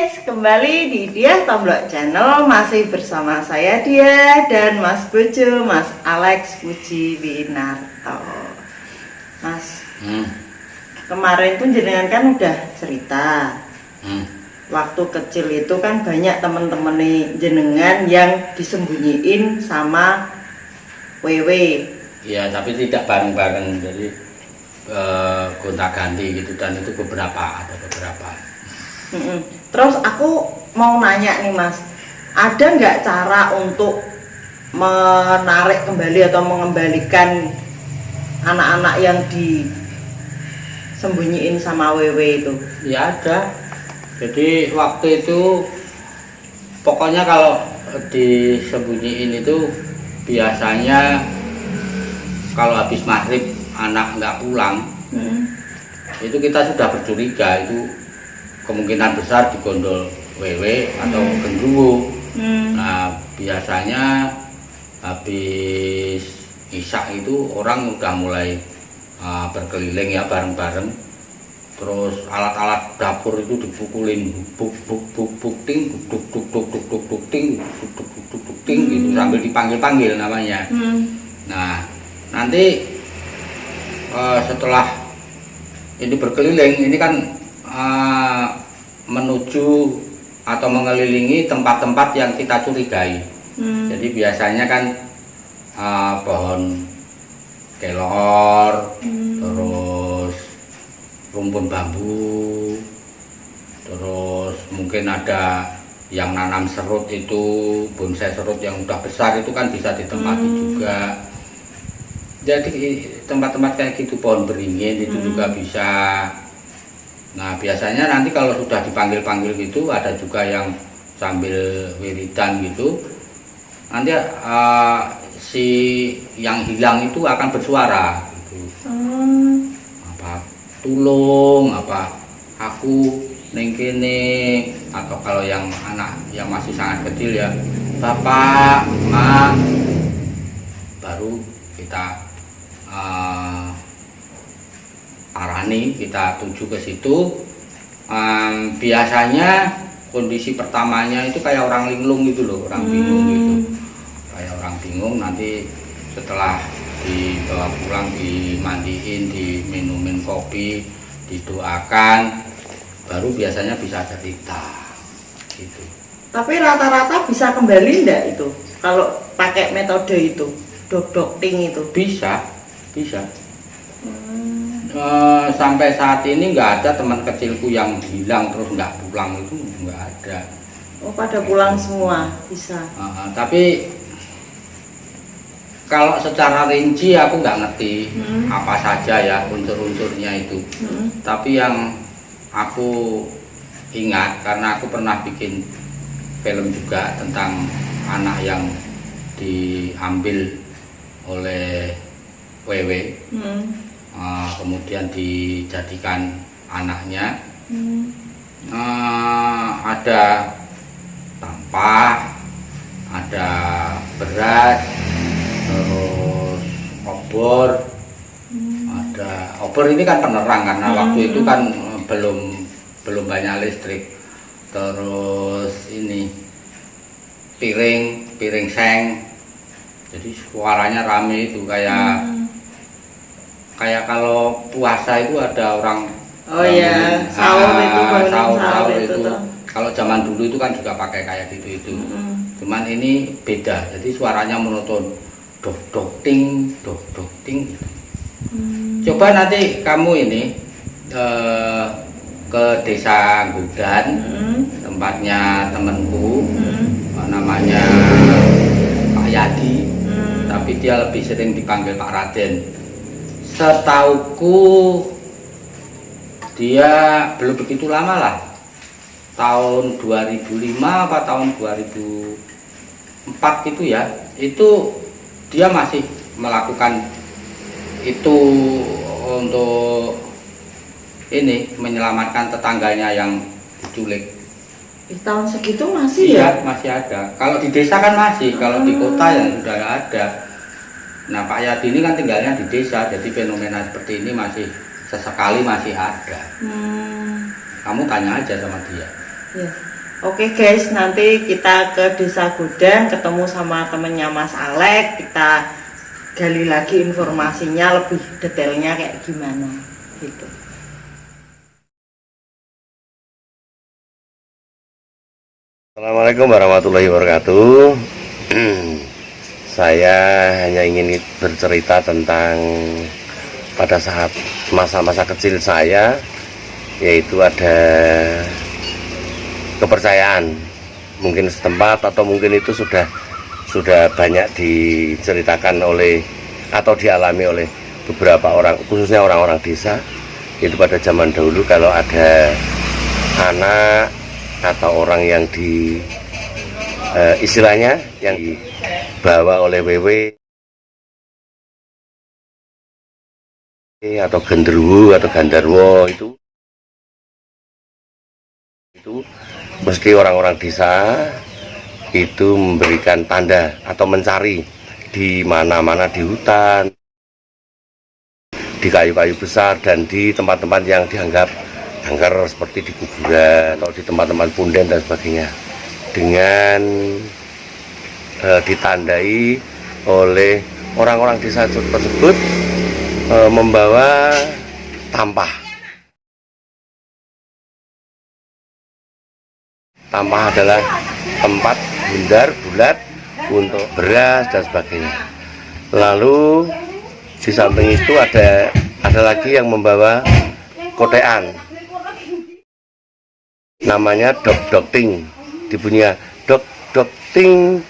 guys, kembali di Dia Tomblok Channel. Masih bersama saya Dia dan Mas Bojo, Mas Alex Puji Winarto. Mas, kemarin tuh jenengan kan udah cerita waktu kecil itu kan banyak temen-temen jenengan yang disembunyiin sama Wewe. Iya, tapi tidak bareng-bareng, jadi gonta-ganti gitu, dan itu ada beberapa. Terus aku mau nanya nih Mas, ada nggak cara untuk menarik kembali atau mengembalikan anak-anak yang disembunyiin sama Wewe itu? Ya ada. Jadi waktu itu pokoknya kalau disembunyiin itu biasanya kalau habis maghrib anak nggak pulang, itu kita sudah bercuriga itu kemungkinan besar digondol Wewe atau genderuwo. Nah biasanya habis isya itu orang udah mulai berkeliling ya bareng-bareng, terus alat-alat dapur itu dipukulin buk ting gitu sambil dipanggil-panggil namanya. Nah nanti setelah ini berkeliling ini kan menuju atau mengelilingi tempat-tempat yang kita curigai. Jadi biasanya kan pohon kelor, terus rumpun bambu, terus mungkin ada yang nanam serut itu, bonsai serut yang udah besar itu kan bisa ditempati juga. Jadi tempat-tempat kayak gitu, pohon beringin itu juga bisa. Nah biasanya nanti kalau sudah dipanggil-panggil gitu, ada juga yang sambil wiridan gitu, nanti si yang hilang itu akan bersuara gitu. Apa tulung, apa aku neng kene, atau kalau yang anak yang masih sangat kecil ya bapak, ma, baru kita arani, kita tuju ke situ. Biasanya kondisi pertamanya itu kayak orang linglung gitu loh, orang bingung gitu, kayak orang bingung. Nanti setelah dibawa pulang, dimandiin, diminumin kopi, didoakan, baru biasanya bisa cerita gitu. Tapi rata-rata bisa kembali enggak itu kalau pakai metode itu, dok-dokting itu? Bisa. Sampai saat ini nggak ada teman kecilku yang hilang terus nggak pulang, itu nggak ada. Oh, pada pulang semua bisa. Tapi kalau secara rinci aku nggak ngerti apa saja ya unsur-unsurnya itu. Tapi yang aku ingat, karena aku pernah bikin film juga tentang anak yang diambil oleh Wewe, kemudian dijadikan anaknya. Ada tampah, ada beras, terus obor. Ada obor ini kan penerang, karena waktu itu kan belum banyak listrik. Terus ini piring seng, jadi suaranya rame itu kayak kalau puasa itu ada orang sahur itu. Kalau zaman dulu itu kan juga pakai kayak gitu. Cuman ini beda, jadi suaranya monoton, dok ting gitu. Coba nanti kamu ini ke desa Gudan, tempatnya temanku, namanya Pak Yadi, tapi dia lebih sering dipanggil Pak Raden. Setauku dia belum begitu lama lah, tahun 2005 apa tahun 2004 gitu ya, itu dia masih melakukan itu untuk ini menyelamatkan tetangganya yang diculik. Di tahun segitu masih ya? Masih ada. Kalau di desa kan masih, kalau di kota ya sudah nggak ada. Nah Pak Yadi ini kan tinggalnya di desa, jadi fenomena seperti ini masih sesekali masih ada. Kamu tanya aja sama dia. Ya. Oke guys, nanti kita ke Desa Godan ketemu sama temennya Mas Alex, kita gali lagi informasinya lebih detailnya kayak gimana gitu. Assalamualaikum warahmatullahi wabarakatuh. Saya hanya ingin bercerita tentang pada saat masa-masa kecil saya, yaitu ada kepercayaan mungkin setempat atau mungkin itu sudah banyak diceritakan oleh atau dialami oleh beberapa orang, khususnya orang-orang desa. Itu pada zaman dahulu kalau ada anak atau orang yang istilahnya yang dibawa oleh wewe atau genderuwo atau gandarwo, itu mesti orang-orang desa itu memberikan tanda atau mencari di mana-mana, di hutan, di kayu-kayu besar, dan di tempat-tempat yang dianggap angker seperti di kuburan atau di tempat-tempat punden dan sebagainya, dengan ditandai oleh orang-orang desa tersebut membawa tampah. Tampah adalah tempat bundar bulat untuk beras dan sebagainya. Lalu di samping itu ada lagi yang membawa kotean, namanya dok ting, dibunyinya dok ting,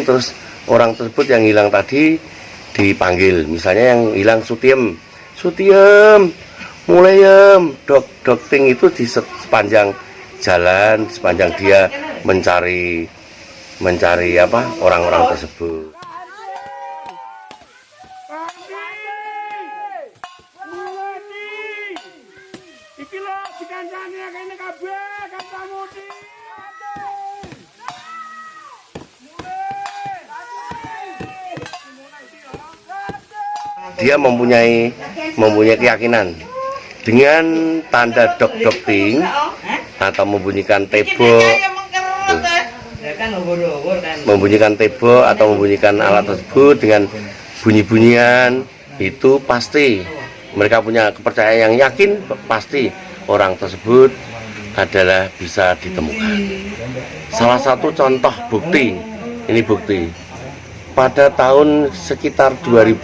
terus orang tersebut yang hilang tadi dipanggil, misalnya yang hilang Sutiem, mulai dok ting, itu di sepanjang jalan, sepanjang dia mencari orang-orang tersebut. Dia mempunyai keyakinan dengan tanda dok ting atau membunyikan tebo atau membunyikan alat tersebut dengan bunyi-bunyian, itu pasti mereka punya kepercayaan yang yakin pasti orang tersebut adalah bisa ditemukan. Salah satu contoh bukti, ini bukti pada tahun sekitar 2005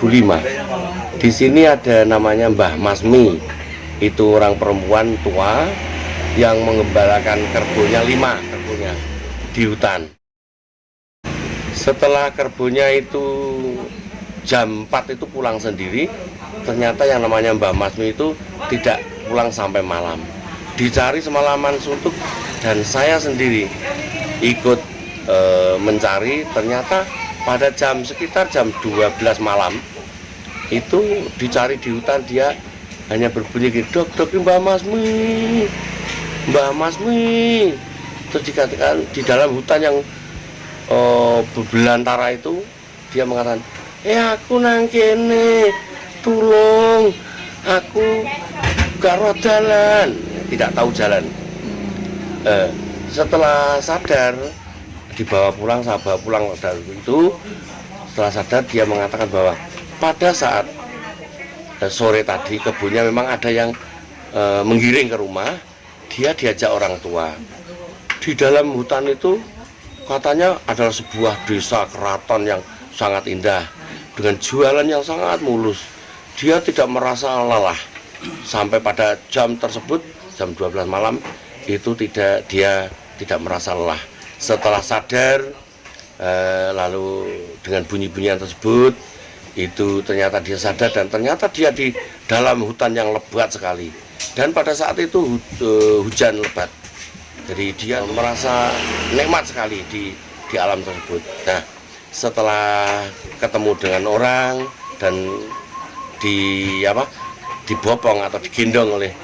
di sini ada namanya Mbah Masmi, itu orang perempuan tua yang mengembalakan kerbaunya 5 kerbaunya di hutan. Setelah kerbaunya itu jam 4 itu pulang sendiri, ternyata yang namanya Mbah Masmi itu tidak pulang sampai malam. Dicari semalaman suntuk, dan saya sendiri ikut mencari. Ternyata pada sekitar jam 12 malam itu dicari di hutan, dia hanya berbunyi gitu, dok Mbah Masmi. Terus dikatakan di dalam hutan yang berbelantara itu, dia mengatakan, aku nang kene, tulung, aku gak roh jalan, tidak tahu jalan. Setelah sadar dibawa pulang, saya bawa pulang dari itu. Setelah sadar dia mengatakan bahwa pada saat sore tadi kebunnya memang ada yang menggiring ke rumah. Dia diajak orang tua. Di dalam hutan itu katanya adalah sebuah desa keraton yang sangat indah dengan jualan yang sangat mulus. Dia tidak merasa lelah sampai pada jam tersebut, jam 12 malam itu dia tidak merasa lelah. Setelah sadar, lalu dengan bunyi-bunyian tersebut, itu ternyata dia sadar, dan ternyata dia di dalam hutan yang lebat sekali. Dan pada saat itu hujan lebat, jadi dia merasa nikmat sekali di alam tersebut. Nah, setelah ketemu dengan orang dan dibopong atau digendong oleh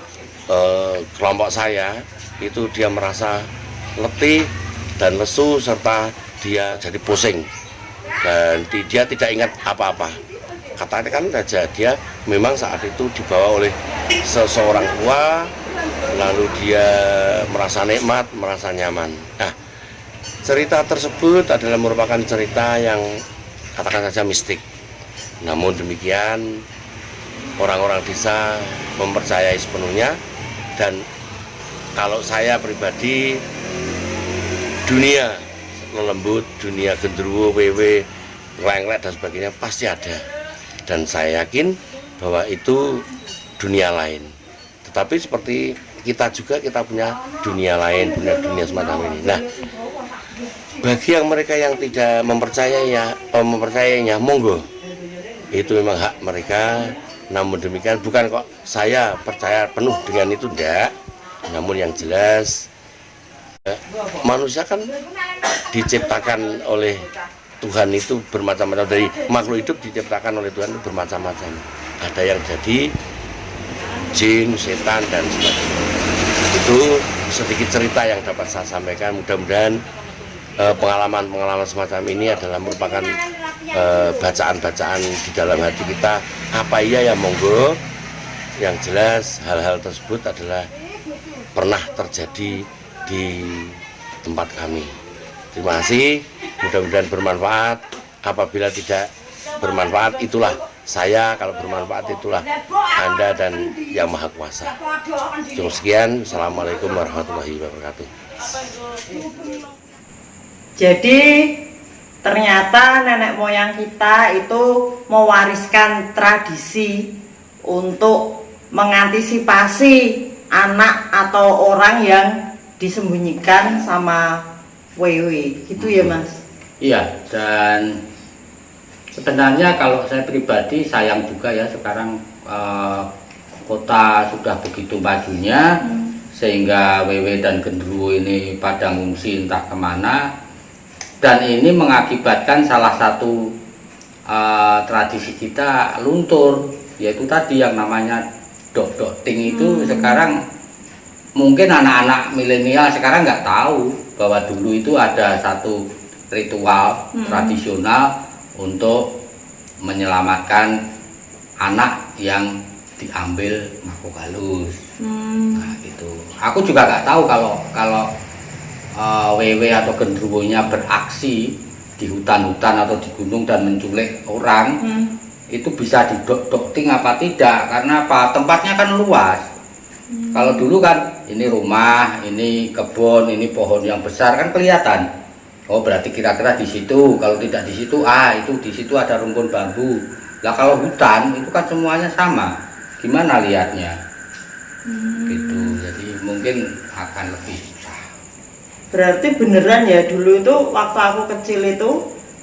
kelompok saya, itu dia merasa letih dan lesu, serta dia jadi pusing, dan dia tidak ingat apa-apa. Katakan saja dia memang saat itu dibawa oleh seseorang tua lalu dia merasa nikmat, merasa nyaman. Nah, cerita tersebut adalah merupakan cerita yang katakan saja mistik. Namun demikian, orang-orang desa mempercayai sepenuhnya, dan kalau saya pribadi, dunia lembut, dunia genderuwo, wewe, lenglet dan sebagainya pasti ada. Dan saya yakin bahwa itu dunia lain. Tetapi seperti kita juga, kita punya dunia lain, punya dunia semacam ini. Nah, bagi yang mereka yang tidak mempercayainya, monggo. Itu memang hak mereka. Namun demikian, bukan kok saya percaya penuh dengan itu, enggak. Namun yang jelas, manusia kan diciptakan oleh Tuhan itu bermacam-macam. Dari makhluk hidup diciptakan oleh Tuhan itu bermacam-macam. Ada yang jadi jin, setan, dan sebagainya. Itu sedikit cerita yang dapat saya sampaikan. Mudah-mudahan pengalaman-pengalaman semacam ini adalah merupakan bacaan-bacaan di dalam hati kita. Apa iya ya, monggo. Yang jelas hal-hal tersebut adalah pernah terjadi di tempat kami. Terima kasih, mudah-mudahan bermanfaat. Apabila tidak bermanfaat, itulah saya. Kalau bermanfaat, itulah Anda dan Yang Maha Kuasa. Cukup sekian. Assalamualaikum warahmatullahi wabarakatuh. Jadi ternyata nenek moyang kita itu mewariskan tradisi untuk mengantisipasi anak atau orang yang disembunyikan sama wewe, gitu ya Mas? Iya, dan sebenarnya kalau saya pribadi sayang juga ya sekarang kota sudah begitu majunya, sehingga wewe dan genderuwo ini pada ngungsi entah kemana, dan ini mengakibatkan salah satu tradisi kita luntur, yaitu tadi yang namanya dok-dokting itu. Sekarang mungkin anak-anak milenial sekarang nggak tahu bahwa dulu itu ada satu ritual tradisional untuk menyelamatkan anak yang diambil makhluk halus. Nah gitu. Aku juga nggak tahu kalau wewe atau genderuwonya beraksi di hutan-hutan atau di gunung dan menculik orang, itu bisa didok-dokting apa tidak, karena apa? Tempatnya kan luas. Kalau dulu kan ini rumah, ini kebun, ini pohon yang besar kan kelihatan. Oh berarti kira-kira di situ. Kalau tidak di situ, itu di situ ada rumpun bambu. Lah kalau hutan itu kan semuanya sama. Gimana lihatnya? Gitu. Jadi mungkin akan lebih susah. Berarti beneran ya, dulu itu waktu aku kecil itu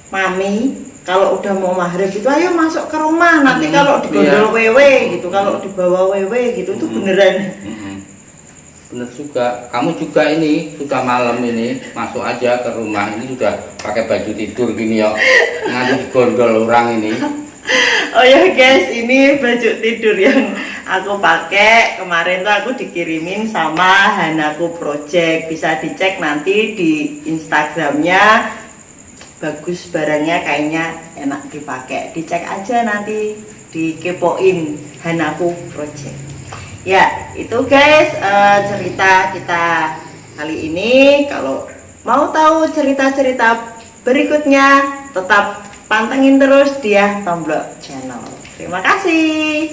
mami kalau udah mau maghrib itu ayo masuk ke rumah, nanti kalau digondol wewe gitu, kalau dibawa wewe gitu, itu beneran. Bener juga. Kamu juga ini sudah malam ini masuk aja ke rumah ini sudah pakai baju tidur gini ya, ngadu gondol orang ini. Oh ya guys, ini baju tidur yang aku pakai kemarin tuh aku dikirimin sama Hanaku Project. Bisa dicek nanti di Instagramnya, bagus barangnya, kayaknya enak dipakai. Dicek aja nanti, dikepoin Hanaku Project. Ya itu guys cerita kita kali ini. Kalau mau tahu cerita-cerita berikutnya, tetap pantengin terus Diah Tomblok Channel. Terima kasih.